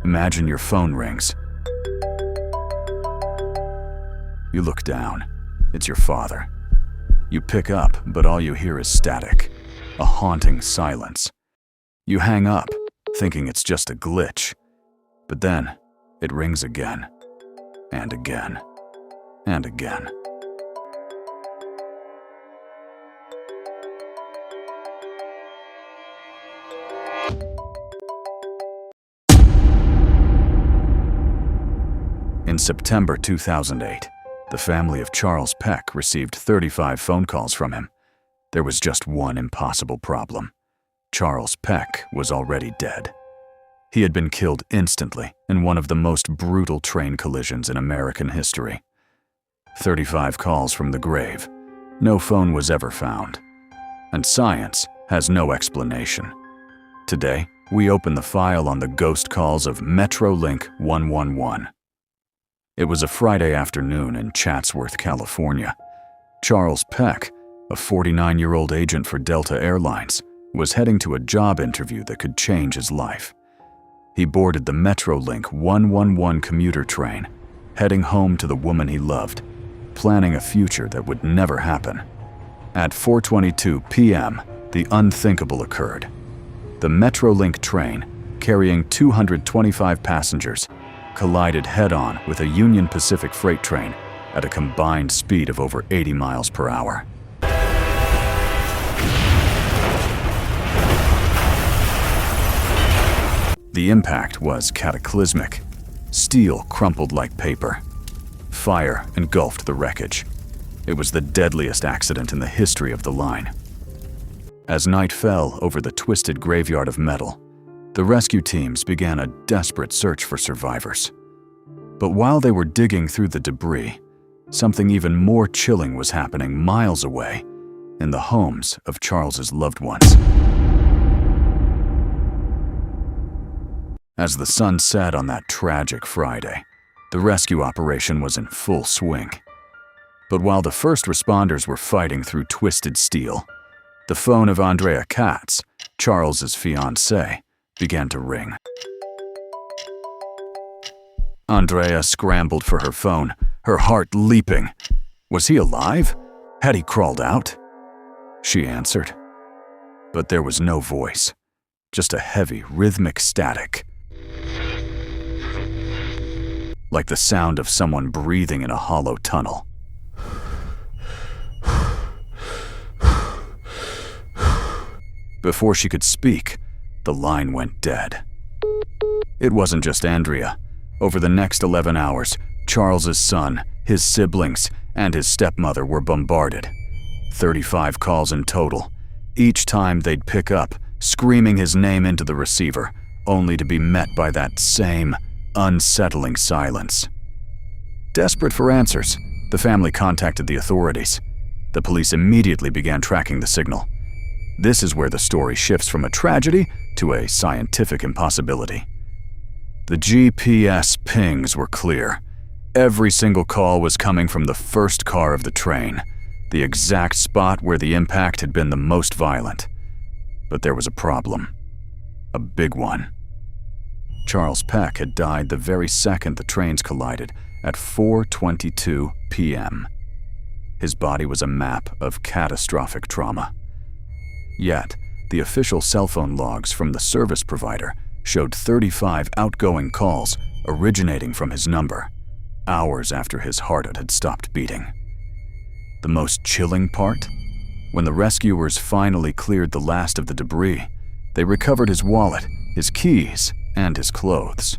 Imagine your phone rings. You look down. It's your father. You pick up, but all you hear is static, a haunting silence. You hang up, thinking it's just a glitch. But then, it rings again, and again, and again. In September 2008, the family of Charles Peck received 35 phone calls from him. There was just one impossible problem. Charles Peck was already dead. He had been killed instantly in one of the most brutal train collisions in American history. 35 calls from the grave. No phone was ever found. And science has no explanation. Today, we open the file on the ghost calls of Metrolink 111. It was a Friday afternoon in Chatsworth, California. Charles Peck, a 49-year-old agent for Delta Airlines, was heading to a job interview that could change his life. He boarded the Metrolink 111 commuter train, heading home to the woman he loved, planning a future that would never happen. At 4:22 p.m., the unthinkable occurred. The Metrolink train, carrying 225 passengers, collided head-on with a Union Pacific freight train at a combined speed of over 80 miles per hour. The impact was cataclysmic. Steel crumpled like paper. Fire engulfed the wreckage. It was the deadliest accident in the history of the line. As night fell over the twisted graveyard of metal, the rescue teams began a desperate search for survivors. But while they were digging through the debris, something even more chilling was happening miles away, in the homes of Charles's loved ones. As the sun set on that tragic Friday, the rescue operation was in full swing. But while the first responders were fighting through twisted steel, the phone of Andrea Katz, Charles's fiancée, began to ring. Andrea scrambled for her phone, her heart leaping. Was he alive? Had he crawled out? She answered. But there was no voice, just a heavy, rhythmic static. Like the sound of someone breathing in a hollow tunnel. Before she could speak, the line went dead. It wasn't just Andrea. Over the next 11 hours, Charles's son, his siblings, and his stepmother were bombarded. 35 calls in total. Each time they'd pick up, screaming his name into the receiver, only to be met by that same unsettling silence. Desperate for answers, the family contacted the authorities. The police immediately began tracking the signal. This is where the story shifts from a tragedy to a scientific impossibility. The GPS pings were clear. Every single call was coming from the first car of the train, the exact spot where the impact had been the most violent. But there was a problem. A big one. Charles Peck had died the very second the trains collided at 4:22 p.m. His body was a map of catastrophic trauma. Yet, the official cell phone logs from the service provider showed 35 outgoing calls originating from his number, hours after his heart had stopped beating. The most chilling part? When the rescuers finally cleared the last of the debris, they recovered his wallet, his keys, and his clothes.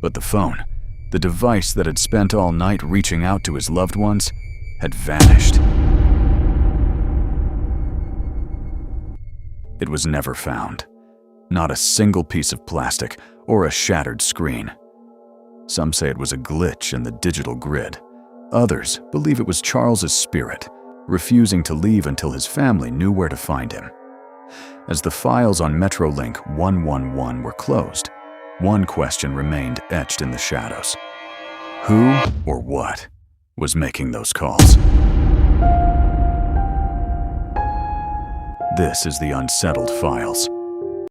But the phone, the device that had spent all night reaching out to his loved ones, had vanished. It was never found. Not a single piece of plastic or a shattered screen. Some say it was a glitch in the digital grid. Others believe it was Charles's spirit, refusing to leave until his family knew where to find him. As the files on Metrolink 111 were closed, one question remained etched in the shadows. Who or what was making those calls? This is the Unsettled Files.